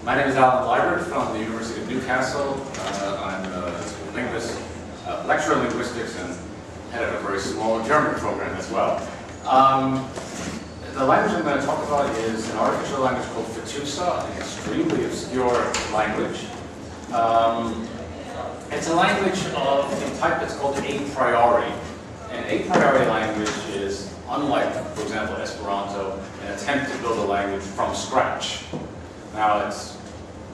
My name is Alan Liebert from the University of Newcastle. I'm a linguist, lecturer in linguistics, and head of a very small German program as well. The language I'm going to talk about is an artificial language called Fetusa, an extremely obscure language. It's a language of a type that's called a priori. An a priori language is, unlike, for example, Esperanto, an attempt to build a language from scratch. Now, it's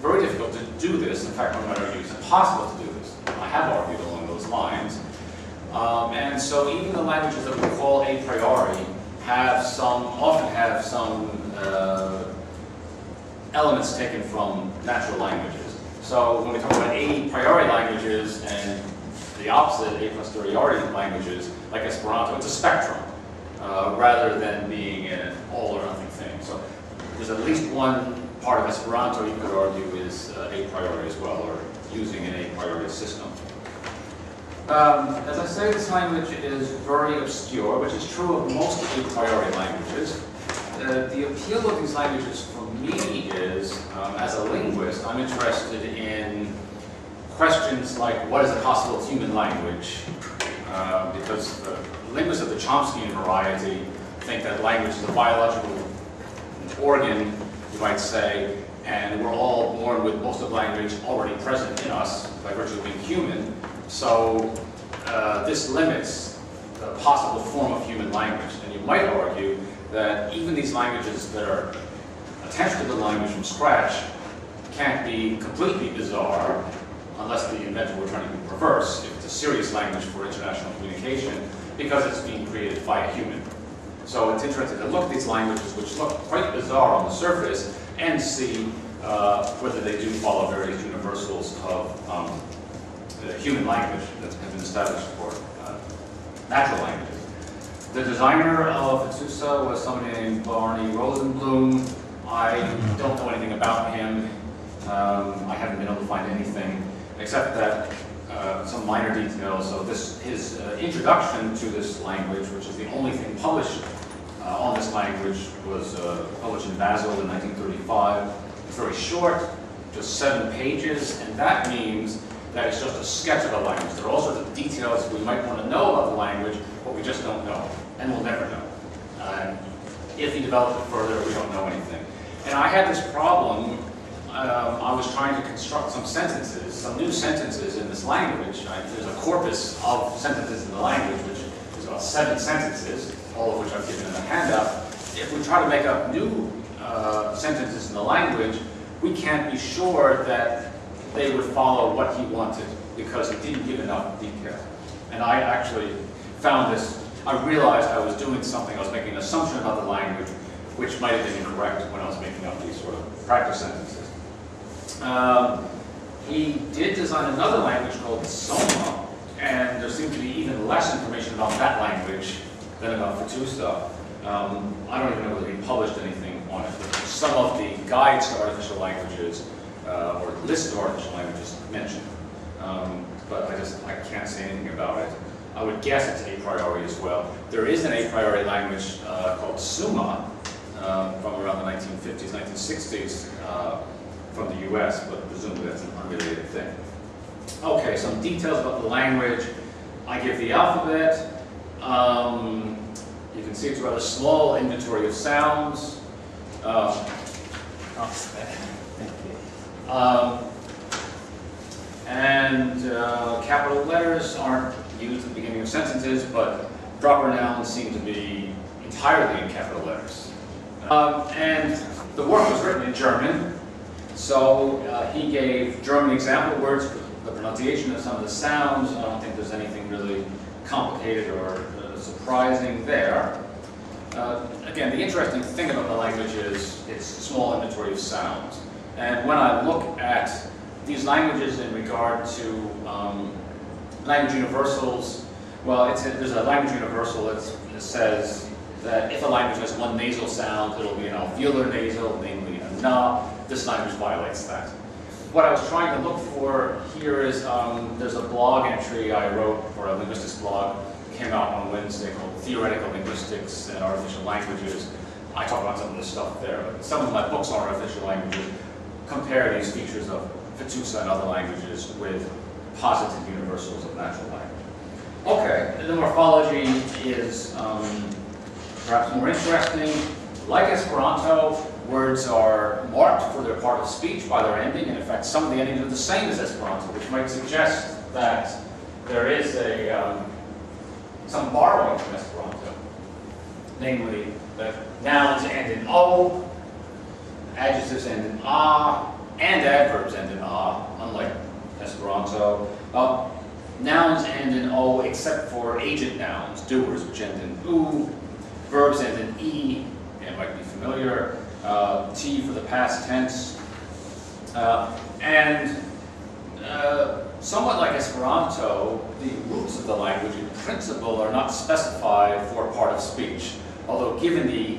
very difficult to do this. In fact, I'm going to argue it's impossible to do this. I have argued along those lines. And so even the languages that we call a priori often have some elements taken from natural languages. So when we talk about a priori languages and the opposite, a posteriori languages, like Esperanto, it's a spectrum rather than being an all or nothing thing. So there's at least one part of Esperanto you could argue is a priori as well, or using an a priori system. As I say, this language is very obscure, which is true of most a priori languages. The appeal of these languages for me is, as a linguist, I'm interested in questions like what is a possible human language? Because the linguists of the Chomskyan variety think that language is a biological organ, you might say, and we're all born with most of language already present in us by virtue of being human. So this limits the possible form of human language. And you might argue that even these languages that are attempts to build language from scratch can't be completely bizarre unless the inventor were trying to be perverse, if it's a serious language for international communication, because it's being created by a human. So it's interesting to look at these languages, which look quite bizarre on the surface, and see whether they do follow various universals of human language that have been established for natural languages. The designer of Fetusa was somebody named Barney Rosenblum. I don't know anything about him. I haven't been able to find anything except that some minor details. So his introduction to this language, which is the only thing published on this language, was published in Basel in 1935. It's very short, just 7 pages, and that means that it's just a sketch of a language. There are all sorts of details we might want to know about the language, but we just don't know, and we'll never know. If he developed it further, we don't know anything. And I had this problem. I was trying to construct some sentences, some new sentences in this language. There's a corpus of sentences in the language, which is about 7 sentences, all of which I've given in the handout. If we try to make up new sentences in the language, we can't be sure that they would follow what he wanted, because he didn't give enough detail. And I actually found this, I realized I was doing something, I was making an assumption about the language, which might have been incorrect when I was making up these sort of practice sentences. He did design another language called Soma, and there seemed to be even less information about that language than about Fetusa. I don't even know whether he published anything on it, but some of the guides to artificial languages or list of artificial languages mentioned, but I can't say anything about it. I would guess it's a priori as well. There is an a priori language called Suma from around the 1950s, 1960s from the US, but presumably that's an unrelated thing. Okay, some details about the language. I give the alphabet. You can see it's a rather small inventory of sounds. Capital letters aren't used at the beginning of sentences, but proper nouns seem to be entirely in capital letters. And the work was written in German, so he gave German example words for the pronunciation of some of the sounds. I don't think there's anything really complicated or surprising there. Again, the interesting thing about the language is its small inventory of sounds. And when I look at these languages in regard to language universals, well, there's a language universal that says that if a language has one nasal sound, it'll be an alveolar nasal, namely a na. This language violates that. What I was trying to look for here is there's a blog entry I wrote for a linguistics blog. It came out on Wednesday called Theoretical Linguistics and Artificial Languages. I talk about some of this stuff there, but some of my books on artificial languages compare these features of Fettusa and other languages with positive universals of natural language. Okay, the morphology is perhaps more interesting. Like Esperanto, words are marked for their part of speech by their ending, and in fact some of the endings are the same as Esperanto, which might suggest that there is some borrowing from Esperanto. Namely, that nouns end in O, adjectives end in A, and adverbs end in A, unlike Esperanto. Nouns end in O except for agent nouns, doers, which end in U. Verbs end in E, it might be familiar. T for the past tense. Somewhat like Esperanto, the roots of the language in principle are not specified for a part of speech. Although given the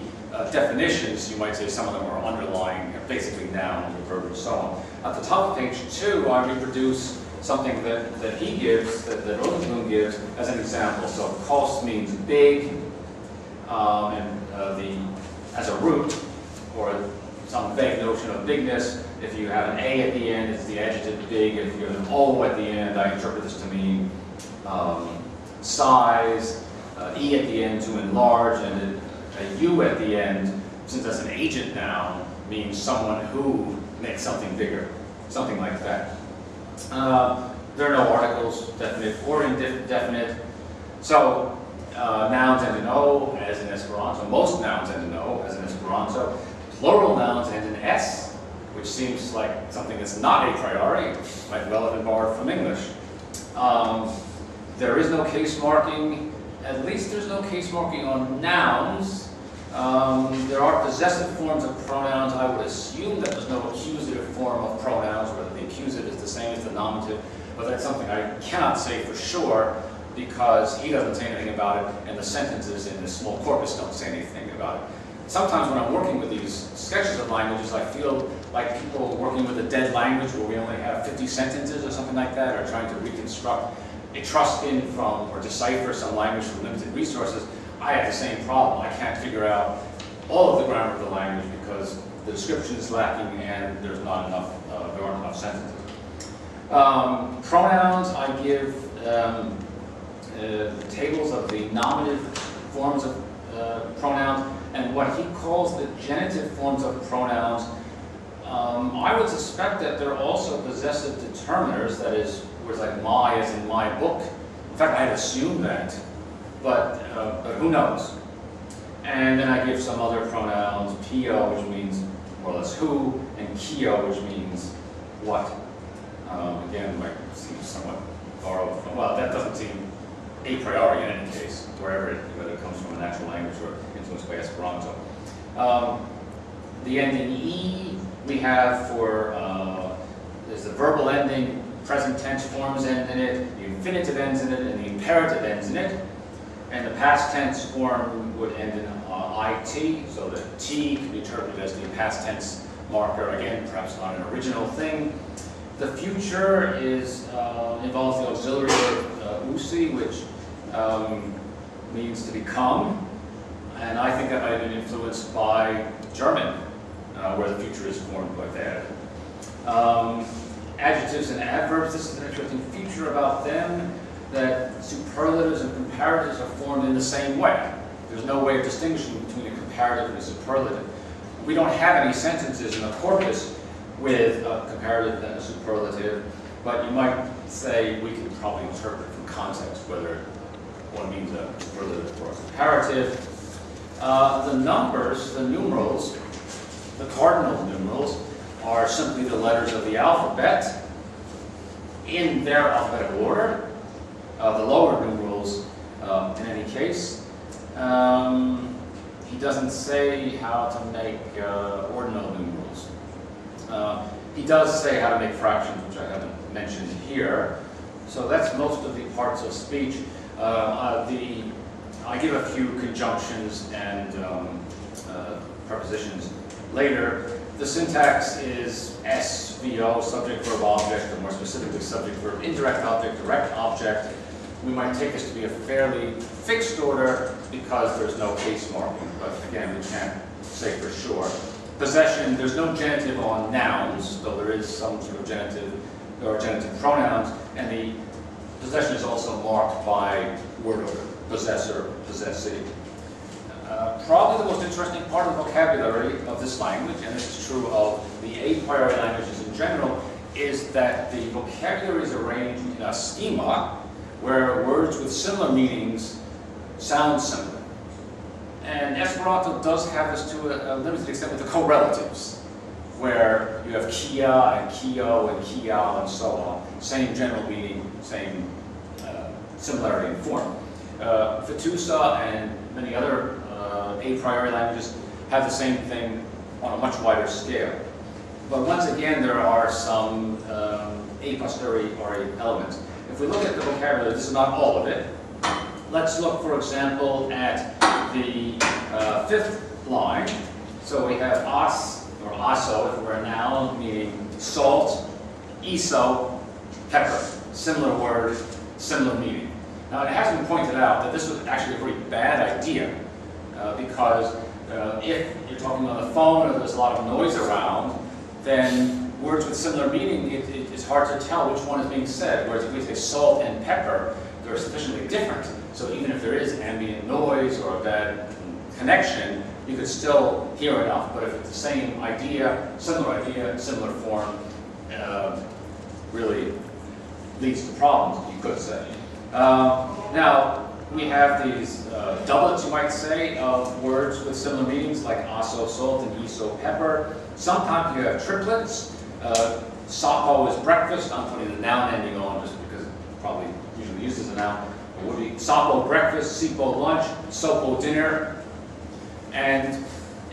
definitions, you might say some of them are underlying, basically nouns, or verbs, and so on. At the top of page 2, I reproduce something that he gives, that Rosenblum gives as an example. So kos means big, as a root, or some vague notion of bigness. If you have an A at the end, it's the adjective big. If you have an O at the end, I interpret this to mean size. E at the end to enlarge, and a U at the end, since that's an agent noun, means someone who makes something bigger, something like that. There are no articles, definite or indefinite. So nouns end in O, as in Esperanto. Most nouns end in O, as in Esperanto. Plural nouns end in S, which seems like something that's not a priori, might well have been borrowed from English. There is no case marking. At least there's no case marking on nouns. There are possessive forms of pronouns. I would assume that there's no accusative form of pronouns, whether the accusative is the same as the nominative, but that's something I cannot say for sure because he doesn't say anything about it, and the sentences in this small corpus don't say anything about it. Sometimes when I'm working with these sketches of languages, I feel like people working with a dead language where we only have 50 sentences or something like that, or trying to reconstruct Etruscan from, or decipher some language from limited resources. I have the same problem. I can't figure out all of the grammar of the language because the description is lacking and there's not enough, there aren't enough sentences. Pronouns, I give tables of the nominative forms of pronouns and what he calls the genitive forms of pronouns. I would suspect that they're also possessive determiners, that is, words like my as in my book. In fact, I'd assume that, but who knows? And then I give some other pronouns, pio, which means more or less who, and kio, which means what. Again, might seem somewhat borrowed from, well, that doesn't seem a priori in any case, whether it comes from a natural language or influenced by Esperanto. The ending E we have for, there's the verbal ending, present tense forms end in it, the infinitive ends in it, and the imperative ends in it. And the past tense form would end in it, so the T can be interpreted as the past tense marker, again, perhaps not an original thing. The future is involves the auxiliary verb usi, which means to become, and I think that might have been influenced by German, where the future is formed by that. Adjectives and adverbs, this is an interesting feature about them, that superlatives and comparatives are formed in the same way. There's no way of distinguishing between a comparative and a superlative. We don't have any sentences in the corpus with a comparative and a superlative, but you might say we can probably interpret from context whether one means a superlative or a comparative. The numbers, the numerals, the cardinal numerals, are simply the letters of the alphabet in their alphabetical order. The lower numerals, in any case. He doesn't say how to make ordinal numerals. He does say how to make fractions, which I haven't mentioned here. So that's most of the parts of speech. I give a few conjunctions and prepositions later. The syntax is SVO, subject, verb, object, or more specifically subject, verb, indirect object, direct object. We might take this to be a fairly fixed order because there's no case marking, but again, we can't say for sure. Possession, there's no genitive on nouns, though there is some sort of genitive or genitive pronouns, and the possession is also marked by word order, possessor, possessee. Probably the most interesting part of the vocabulary of this language, and this is true of the a priori languages in general, is that the vocabulary is arranged in a schema where words with similar meanings sound similar. And Esperanto does have this to a limited extent with the correlatives, where you have kia and kio and kiao and so on. Same general meaning, same similarity in form. Fatusa and many other a priori languages have the same thing on a much wider scale. But once again, there are some a posteriori elements. If we look at the vocabulary, this is not all of it. Let's look, for example, at the fifth line. So we have as, or aso, if we're a noun, meaning salt, iso, pepper. Similar word, similar meaning. Now, it has been pointed out that this was actually a very bad idea because if you're talking on the phone or there's a lot of noise around, then words with similar meaning, it's hard to tell which one is being said. Whereas if we say salt and pepper, they're sufficiently different. So even if there is ambient noise or a bad connection, you could still hear enough. But if it's the same idea, similar form, really leads to problems, you could say. Now, we have these doublets, you might say, of words with similar meanings, like aso, salt, and iso, pepper. Sometimes you have triplets. Sapo is breakfast. I'm putting the noun ending on just because it's probably usually used as a noun. It would be sapo breakfast, sipo lunch, sopo dinner. And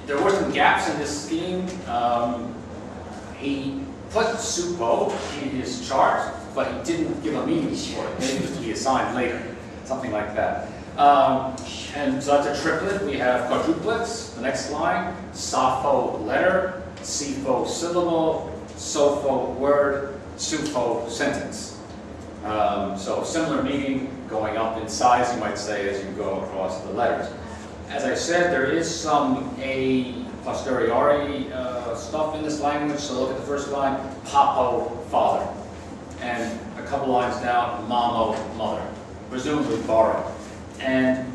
there were some gaps in this scheme. He put supo in his chart, but he didn't give a meaning for it. Maybe it was to be assigned later, something like that. And so that's a triplet. We have quadruplets. The next line, safo letter, sifo syllable, sofo word, sufo sentence. So similar meaning, going up in size, you might say, as you go across the letters. As I said, there is some a posteriori stuff in this language. So look at the first line, papo, father. And a couple lines down, mamo, mother, presumably borrowed. And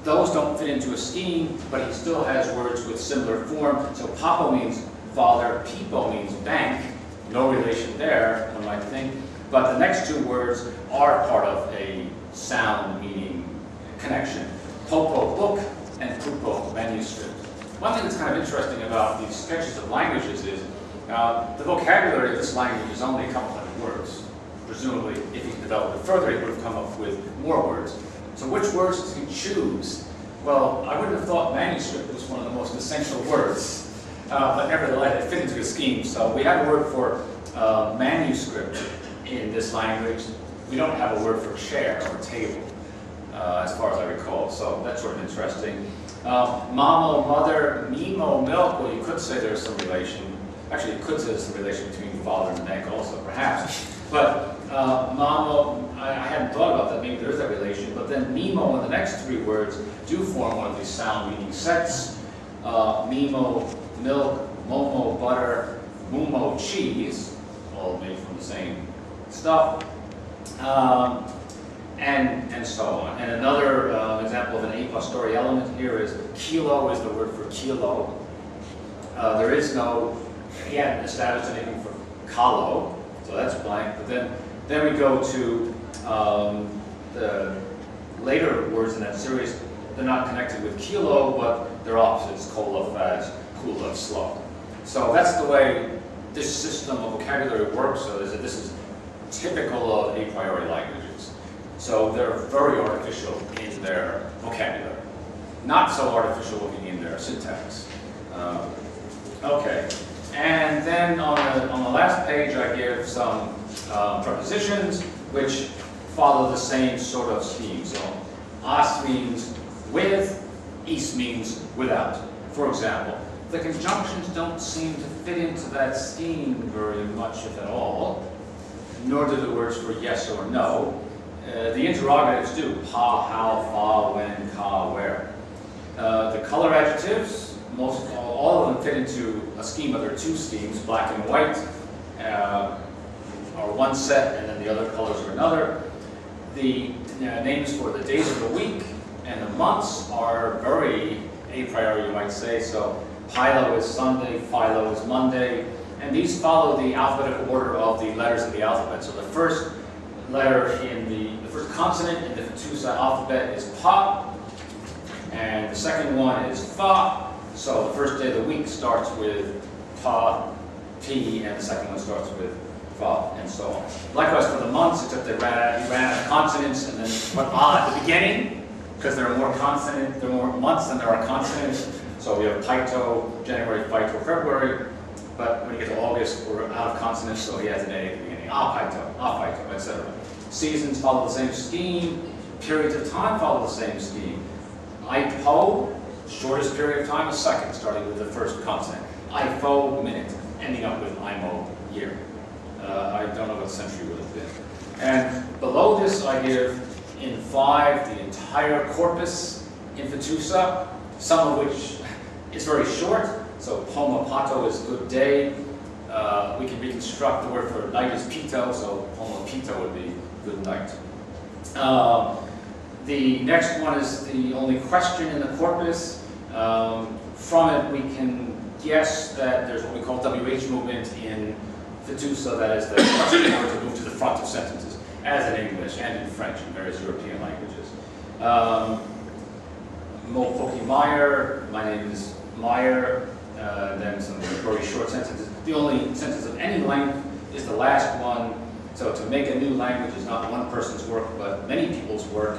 those don't fit into a scheme, but he still has words with similar form. So papo means father, pipo means bank, no relation there, one might think. But the next two words are part of a sound meaning connection. Popo, book, and pupo, manuscript. One thing that's kind of interesting about these sketches of languages is the vocabulary of this language is only a couple hundred words. Presumably, if he developed it further, he would have come up with more words. So which words does he choose? Well, I wouldn't have thought manuscript was one of the most essential words, but nevertheless, it fit into a scheme. So we have a word for manuscript in this language. We don't have a word for chair or table, as far as I recall. So that's sort of interesting. Mamo, mother, mimo, milk. Well, you could say there's some relation. Actually, you could say there's some relation between father and neck also, perhaps. But mamo, I hadn't thought about that. Maybe there is that relation. But then mimo and the next three words do form one of these sound meaning sets. Mimo, milk, momo, butter, mumo, cheese, all made from the same stuff, and so on. And another example of an a posteriori element here is kilo is the word for kilo. There is no, he hadn't established anything for kalo, so that's blank. But then we go to the later words in that series. They're not connected with kilo, but they're opposites, kola, fast, kula, slow. So that's the way this system of vocabulary works. So this is typical of a priori languages. So they're very artificial in their vocabulary. Not so artificial looking in their syntax. Okay, and then on the last page I give some prepositions which follow the same sort of scheme. So as means with, is means without. For example, the conjunctions don't seem to fit into that scheme very much, if at all, nor do the words for yes or no. The interrogatives do, how, how, fa, when, ka, where. The color adjectives, all all of them fit into a schema. There are two schemes, black and white are one set, and then the other colors are another. The names for the days of the week and the months are very a priori, you might say. So Pilo is Sunday, Philo is Monday, and these follow the alphabetical order of the letters of the alphabet. So the first letter in the first consonant in the Hattusa alphabet is Pa, and the second one is Fa. So the first day of the week starts with Pa, P, and the second one starts with Fa, and so on. Likewise for the months, except he ran out of consonants and then put at the beginning, because there are more months than there are consonants. So we have Paito, January, Paito, February. But when you get to August, we're out of consonants, so he has an A at the beginning. Paito, etc. Seasons follow the same scheme. Periods of time follow the same scheme. Ipo, shortest period of time, a second, starting with the first consonant. Ifo, minute, ending up with Imo, year. I don't know what century would have been. And below this, I give in 5 the entire corpus in Hattusa, some of which is very short. So Poma Pato is good day. We can reconstruct the word for night is Pito, so Poma Pito would be good night. The next one is the only question in the corpus. From it, we can guess that there's what we call WH movement in Hattusa, that is the question word to move to the front of sentences, as in English and in French and various European languages. Mopoki Meyer, my name is Meyer, then some very short sentences. The only sentence of any length is the last one. So to make a new language is not one person's work, but many people's work.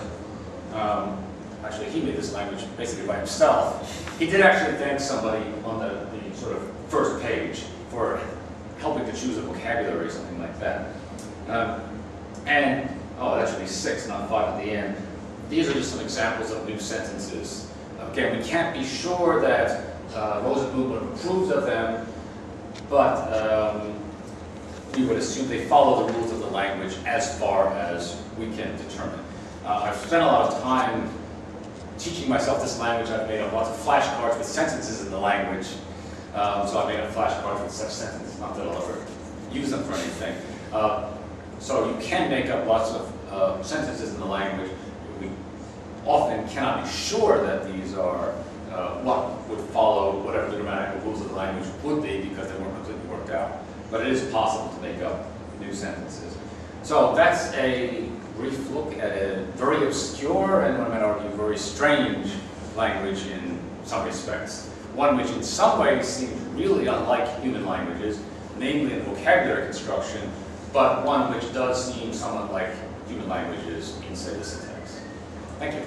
Actually, he made this language basically by himself. He did actually thank somebody on the sort of first page for helping to choose a vocabulary or something like that. That should be 6, not 5 at the end. These are just some examples of new sentences. Again, we can't be sure that Rosenblum approves of them, but we would assume they follow the rules of the language as far as we can determine. I've spent a lot of time teaching myself this language. I've made up lots of flashcards with sentences in the language. So I made up flashcards with such sentences, not that I'll ever use them for anything. So you can make up lots of sentences in the language. We often cannot be sure that these are what would follow whatever the grammatical rules of the language would be, because they weren't completely worked out. But it is possible to make up new sentences. So that's a brief look at a very obscure and, one might argue, very strange language in some respects. One which in some ways seems really unlike human languages, namely in vocabulary construction, but one which does seem somewhat like human languages in, say, the syntax. Thank you.